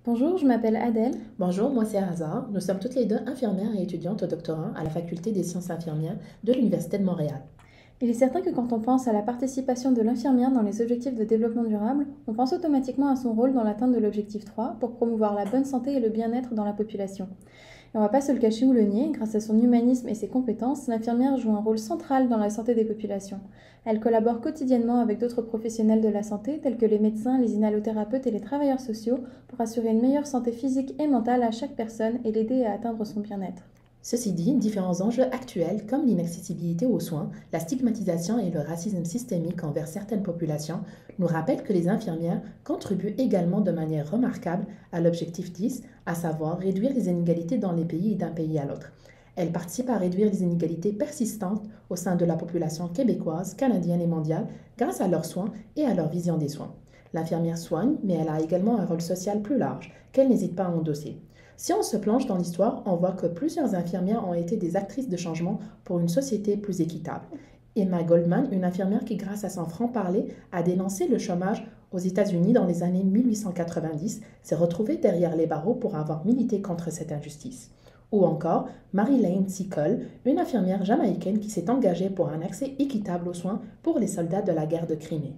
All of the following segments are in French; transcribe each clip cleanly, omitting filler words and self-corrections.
Bonjour, je m'appelle Adèle. Bonjour, moi c'est Hazar. Nous sommes toutes les deux infirmières et étudiantes au doctorat à la Faculté des sciences infirmières de l'Université de Montréal. Il est certain que quand on pense à la participation de l'infirmière dans les objectifs de développement durable, on pense automatiquement à son rôle dans l'atteinte de l'objectif 3 pour promouvoir la bonne santé et le bien-être dans la population. Et on ne va pas se le cacher ou le nier, grâce à son humanisme et ses compétences, l'infirmière joue un rôle central dans la santé des populations. Elle collabore quotidiennement avec d'autres professionnels de la santé, tels que les médecins, les inhalothérapeutes et les travailleurs sociaux, pour assurer une meilleure santé physique et mentale à chaque personne et l'aider à atteindre son bien-être. Ceci dit, différents enjeux actuels comme l'inaccessibilité aux soins, la stigmatisation et le racisme systémique envers certaines populations nous rappellent que les infirmières contribuent également de manière remarquable à l'objectif 10, à savoir réduire les inégalités dans les pays et d'un pays à l'autre. Elles participent à réduire les inégalités persistantes au sein de la population québécoise, canadienne et mondiale grâce à leurs soins et à leur vision des soins. L'infirmière soigne, mais elle a également un rôle social plus large qu'elle n'hésite pas à endosser. Si on se plonge dans l'histoire, on voit que plusieurs infirmières ont été des actrices de changement pour une société plus équitable. Emma Goldman, une infirmière qui, grâce à son franc-parler, a dénoncé le chômage aux États-Unis dans les années 1890, s'est retrouvée derrière les barreaux pour avoir milité contre cette injustice. Ou encore Mary-Lane Seacole, une infirmière jamaïcaine qui s'est engagée pour un accès équitable aux soins pour les soldats de la guerre de Crimée.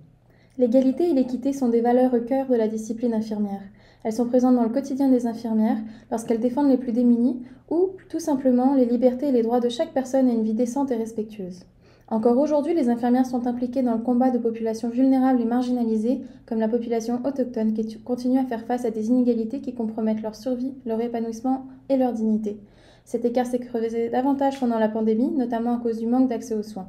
L'égalité et l'équité sont des valeurs au cœur de la discipline infirmière. Elles sont présentes dans le quotidien des infirmières lorsqu'elles défendent les plus démunis ou, tout simplement, les libertés et les droits de chaque personne à une vie décente et respectueuse. Encore aujourd'hui, les infirmières sont impliquées dans le combat de populations vulnérables et marginalisées, comme la population autochtone qui continue à faire face à des inégalités qui compromettent leur survie, leur épanouissement et leur dignité. Cet écart s'est creusé davantage pendant la pandémie, notamment à cause du manque d'accès aux soins.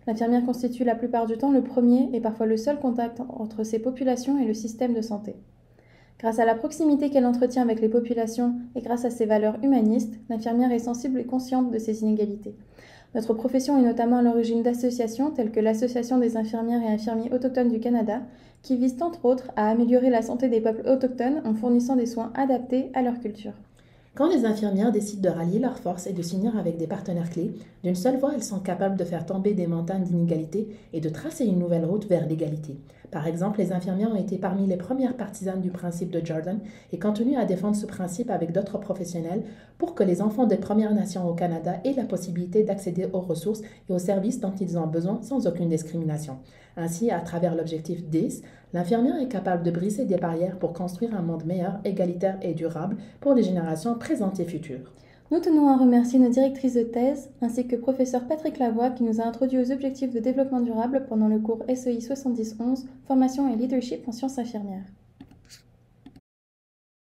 L'infirmière constitue la plupart du temps le premier et parfois le seul contact entre ces populations et le système de santé. Grâce à la proximité qu'elle entretient avec les populations et grâce à ses valeurs humanistes, l'infirmière est sensible et consciente de ces inégalités. Notre profession est notamment à l'origine d'associations telles que l'Association des infirmières et infirmiers autochtones du Canada, qui visent entre autres à améliorer la santé des peuples autochtones en fournissant des soins adaptés à leur culture. Quand les infirmières décident de rallier leurs forces et de s'unir avec des partenaires clés, d'une seule voix, elles sont capables de faire tomber des montagnes d'inégalités et de tracer une nouvelle route vers l'égalité. Par exemple, les infirmières ont été parmi les premières partisanes du principe de Jordan et continuent à défendre ce principe avec d'autres professionnels pour que les enfants des Premières Nations au Canada aient la possibilité d'accéder aux ressources et aux services dont ils ont besoin sans aucune discrimination. Ainsi, à travers l'objectif 10, l'infirmière est capable de briser des barrières pour construire un monde meilleur, égalitaire et durable pour les générations présentes et futures. Nous tenons à remercier nos directrices de thèse, ainsi que professeur Patrick Lavoie qui nous a introduits aux objectifs de développement durable pendant le cours SEI 7011, Formation et Leadership en sciences infirmières.